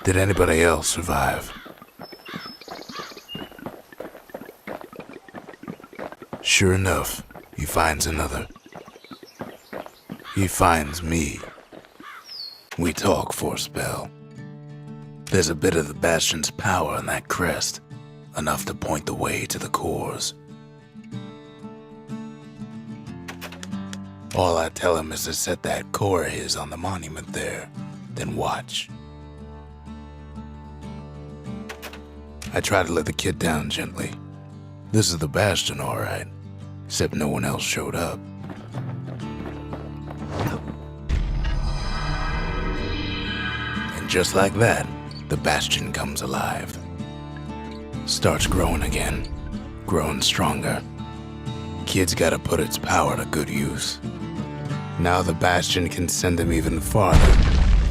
Did anybody else survive? Sure enough, he finds another. He finds me. We talk for a spell. There's a bit of the Bastion's power in that crest, enough to point the way to the cores. All I tell him is to set that core of his on the monument there, then watch. I try to let the kid down gently. This is the Bastion, all right, except no one else showed up. And just like that, the Bastion comes alive. Starts growing again, growing stronger. Kid's gotta put its power to good use. Now the Bastion can send him even farther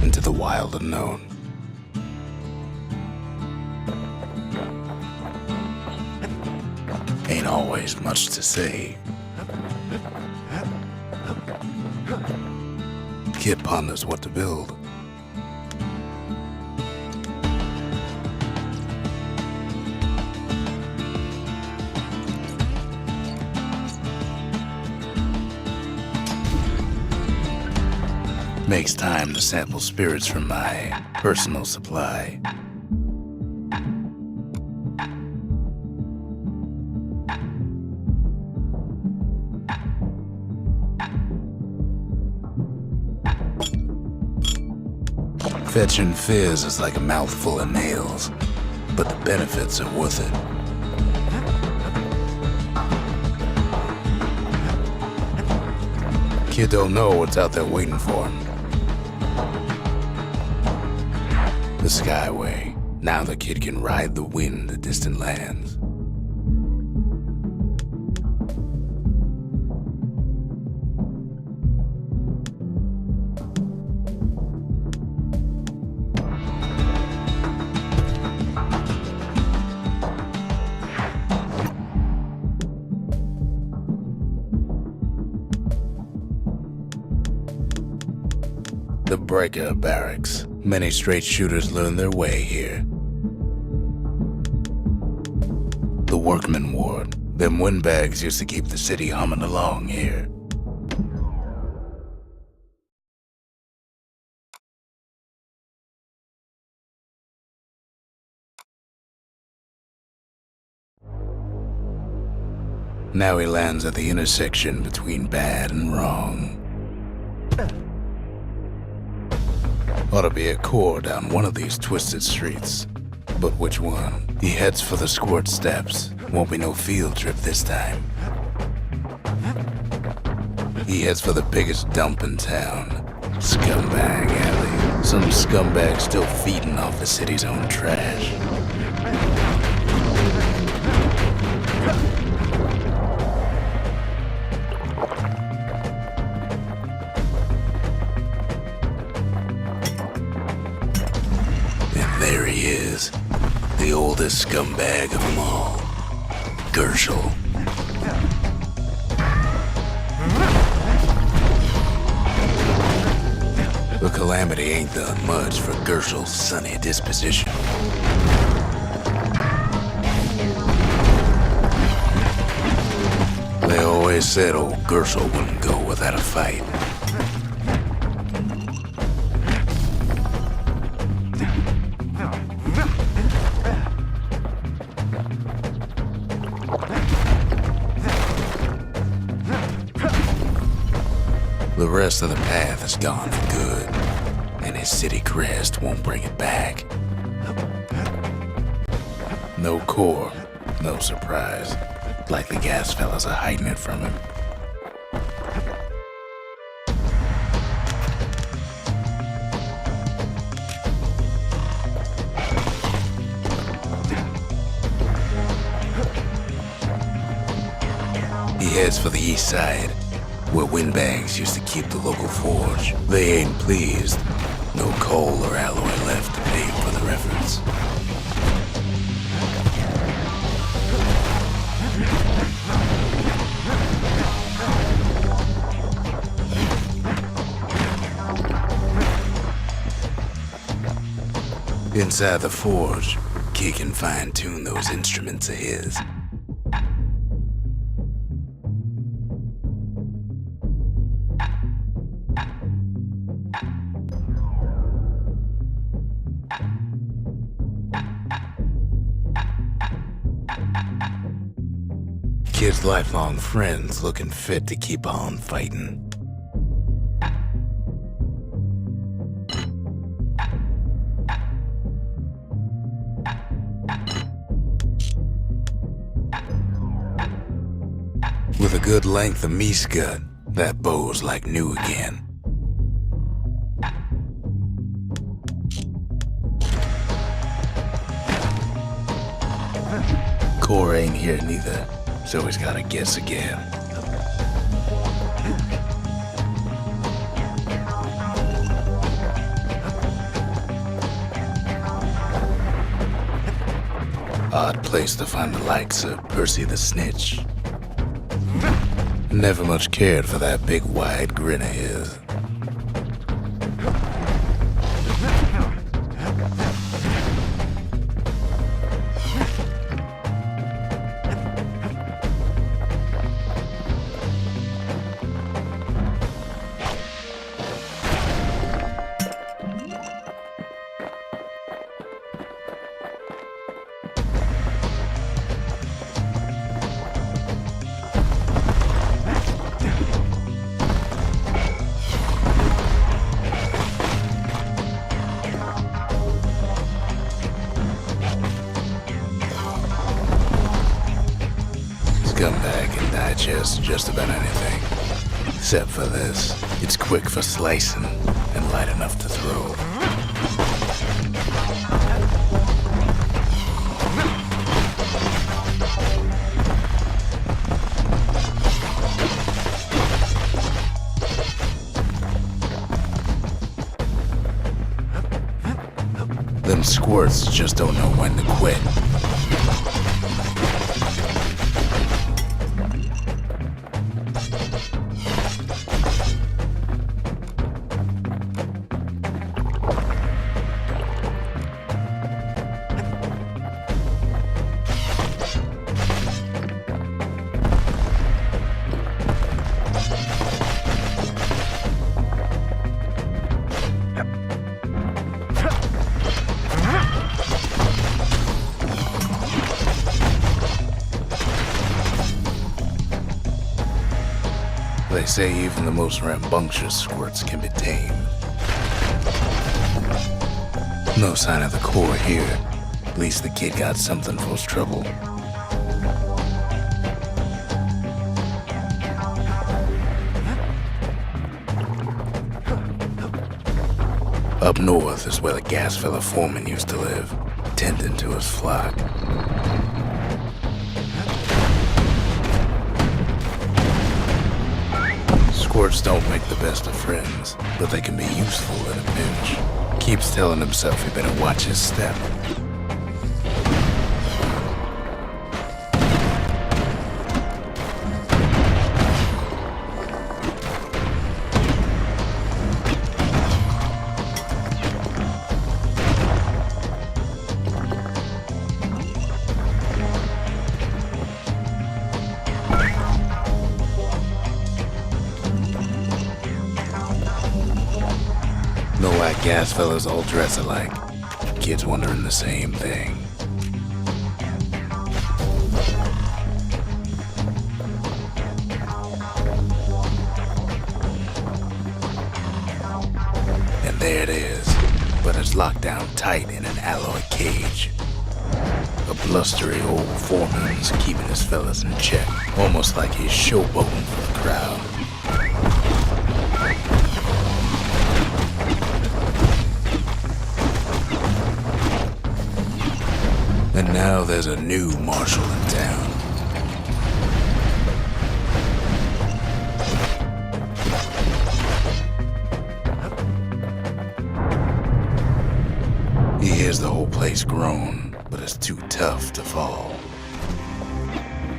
into the wild unknown. Ain't always much to say. Kid ponders what to build. Makes time to sample spirits from my personal supply. Fetching fizz is like a mouthful of nails, but the benefits are worth it. Kid don't know what's out there waiting for him. The Skyway. Now the kid can ride the wind to distant lands. The Breaker Barracks. Many straight shooters learn their way here. The Workman Ward. Them windbags used to keep the city humming along here. Now he lands at the intersection between bad and wrong. Ought to be a core down one of these twisted streets. But which one? He heads for the Squirt Steps. Won't be no field trip this time. He heads for the biggest dump in town. Scumbag Alley. Some scumbag still feeding off the city's own trash. There he is, the oldest scumbag of them all, Gershel. The calamity ain't done much for Gershel's sunny disposition. They always said old Gershel wouldn't go without a fight. The rest of the path is gone for good, and his city crest won't bring it back. No core, no surprise. Like the gas fellas are hiding it from him. He heads for the east side, where windbags used to keep the local forge. They ain't pleased. No coal or alloy left to pay for their efforts. Inside the forge, Kid can fine-tune those instruments of his. Kid's lifelong friends looking fit to keep on fighting. With a good length of meat-gut, that bow's like new again. Core ain't here neither, so he's gotta guess again. Odd place to find the likes of Percy the Snitch. Never much cared for that big wide grin of his. Scumbag can digest just about anything. Except for this. It's quick for slicing and light enough to throw. Them squirts just don't know when to quit. They say even the most rambunctious squirts can be tamed. No sign of the core here. At least the kid got something for his trouble. Up north is where the gas fella foreman used to live, tending to his flock. Squirts don't make the best of friends, but they can be useful in a pinch. Keeps telling himself he better watch his step. No white gas fellas all dress alike. Kids wondering the same thing. And there it is, but it's locked down tight in an alloy cage. A blustery old foreman's keeping his fellas in check, almost like he's showboating for the crowd. And now there's a new marshal in town. He hears the whole place groan, but it's too tough to fall.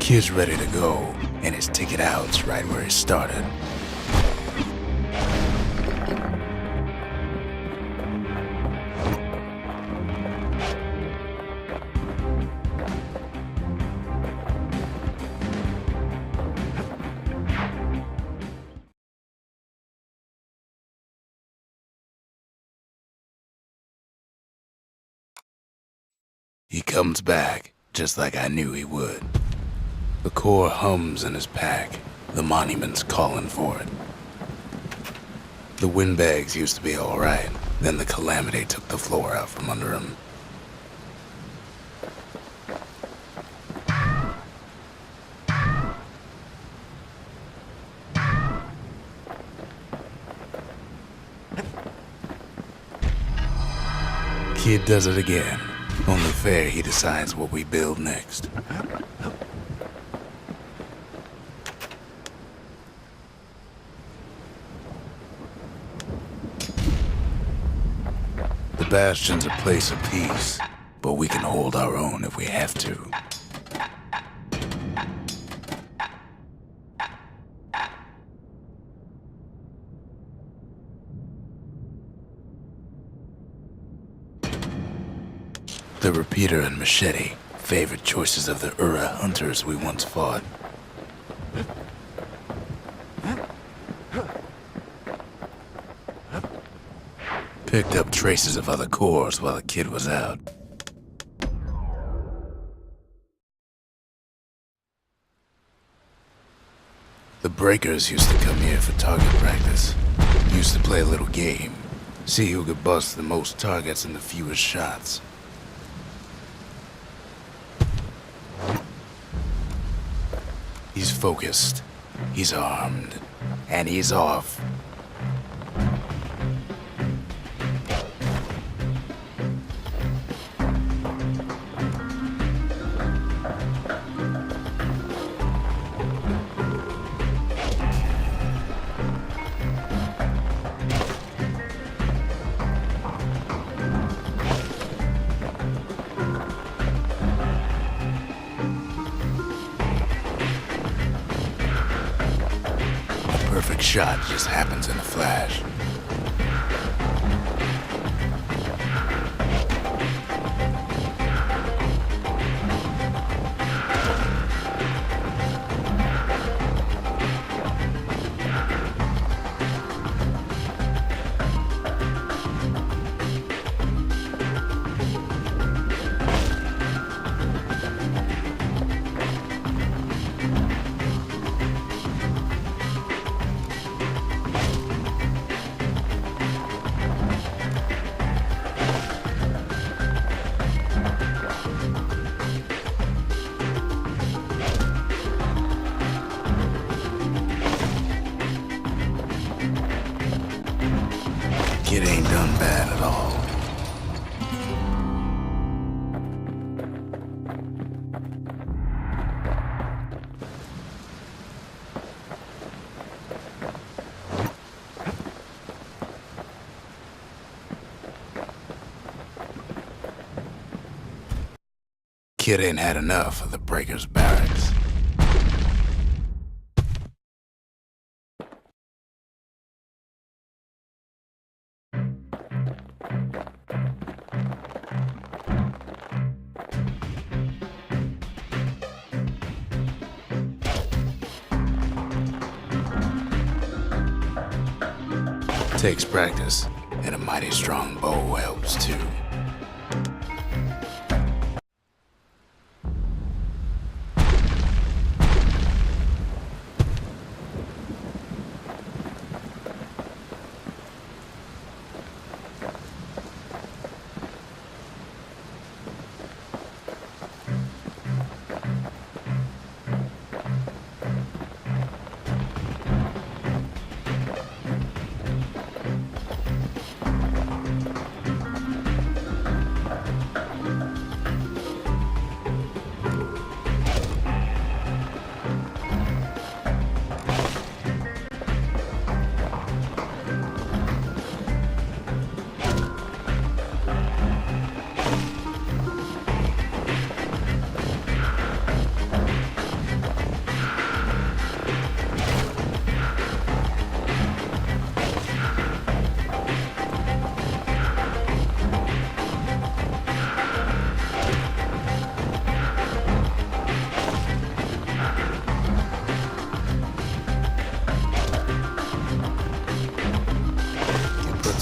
Kid's ready to go, and his ticket out's right where he started. comes back, just like I knew he would. The core hums in his pack. The monument's calling for it. The windbags used to be alright, then the calamity took the floor out from under him. Kid does it again. Only fair he decides what we build next. The Bastion's a place of peace, but we can hold our own if we have to. The repeater and machete, favorite choices of the Ura hunters we once fought. Picked up traces of other cores while the kid was out. The breakers used to come here for target practice. Used to play a little game. See who could bust the most targets in the fewest shots. He's focused, he's armed, and he's off. Perfect shot just happens in a flash. Kid ain't done bad at all. Kid ain't had enough of the breakers' barracks. Takes practice, and a mighty strong bow helps too.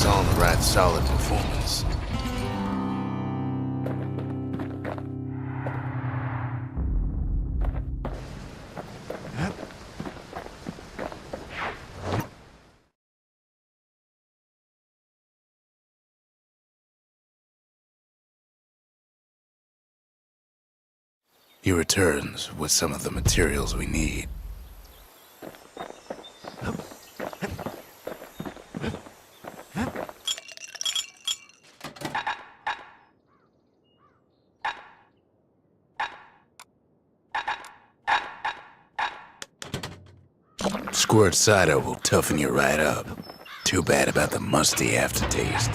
On the right solid performance. He returns with some of the materials we need. Squirt cider will toughen you right up. Too bad about the musty aftertaste.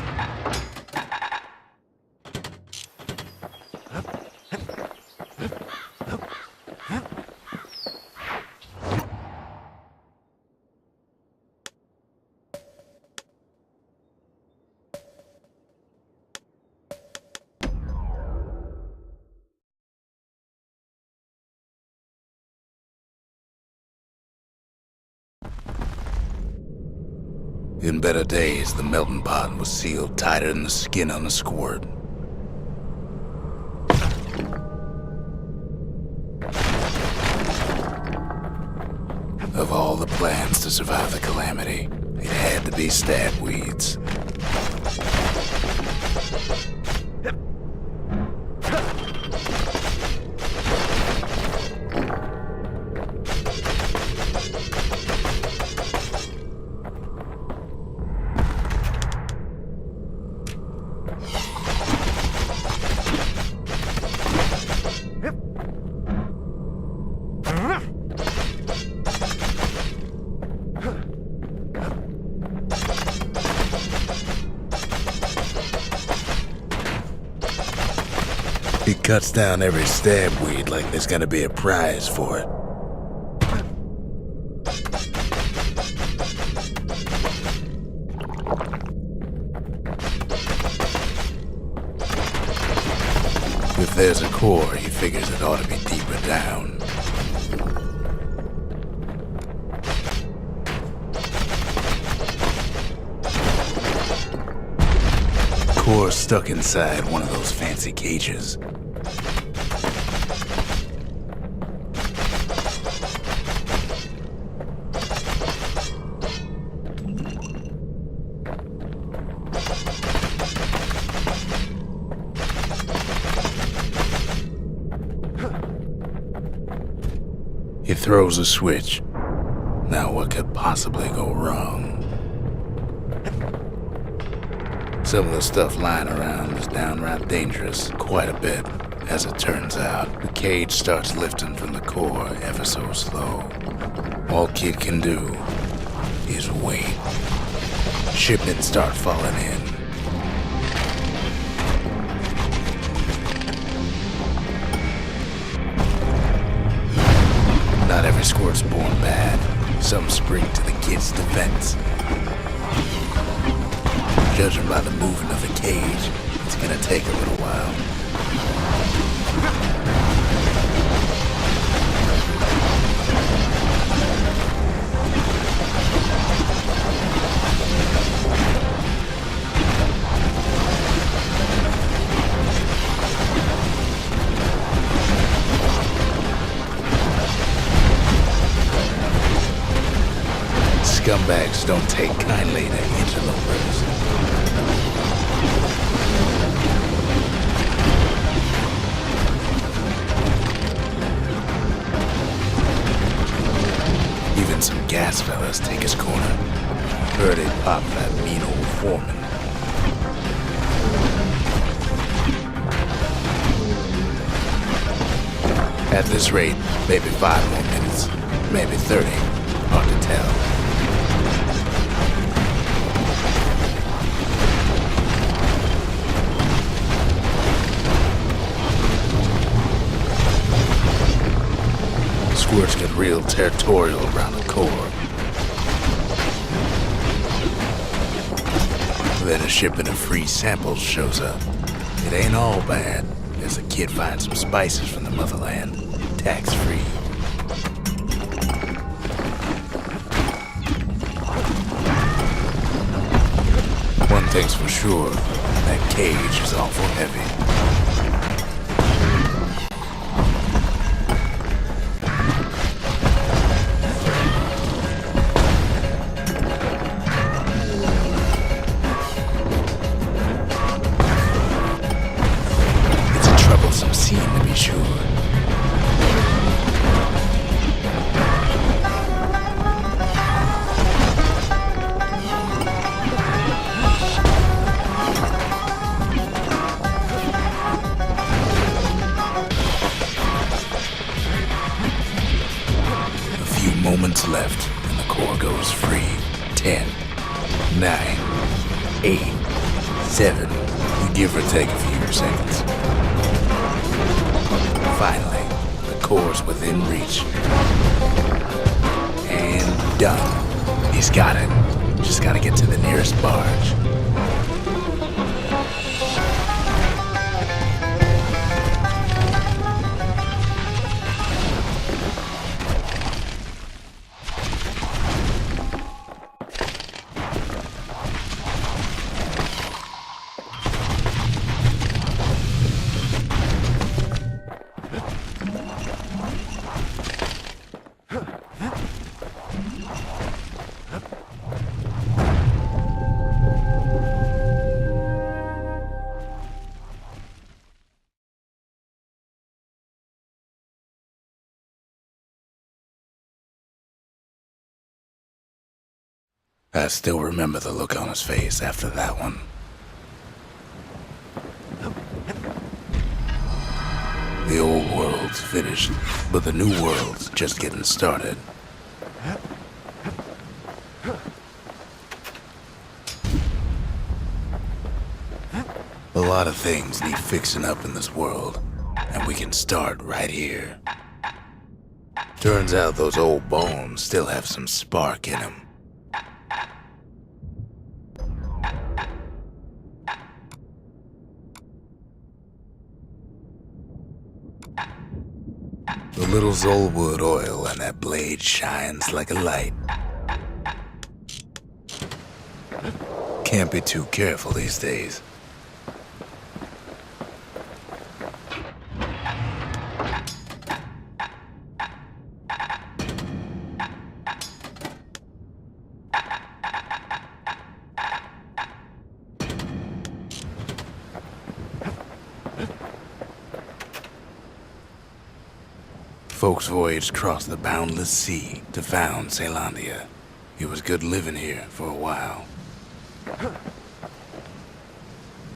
In better days, the melting pot was sealed tighter than the skin on a squirt. Of all the plans to survive the calamity, it had to be stab weeds. He cuts down every stab weed like there's gonna be a prize for it. If there's a core, he figures it ought to be deeper down. Core stuck inside one of those fancy cages. He throws a switch. Now what could possibly go wrong? Some of the stuff lying around is downright dangerous, quite a bit. As it turns out, the cage starts lifting from the core ever so slow. All Kid can do is wait. Shipments start falling in. Not every squirt's born bad. Some spring to the Kid's defense. Judging by the movement of the cage, it's gonna take a little while. Scumbags don't take kindly to interlopers. Even some gas fellas take his corner. Heard he popped that mean old foreman. At this rate, maybe 5 more minutes, maybe 30. Hard to tell. Squirts get real territorial around the core. Then a shipment of free samples shows up. It ain't all bad, as the Kid finds some spices from the motherland, tax-free. One thing's for sure, that cage is awful heavy. left, and the core goes free. 10, 9, 8, 7. Give or take a few seconds. Finally, the core's within reach. And done. He's got it. Just gotta get to the nearest barge. I still remember the look on his face after that one. The old world's finished, but the new world's just getting started. A lot of things need fixing up in this world, and we can start right here. Turns out those old bones still have some spark in them. The little Zolwood oil and that blade shines like a light. Can't be too careful these days. Folks voyaged across the boundless sea to found Celandia. It was good living here for a while.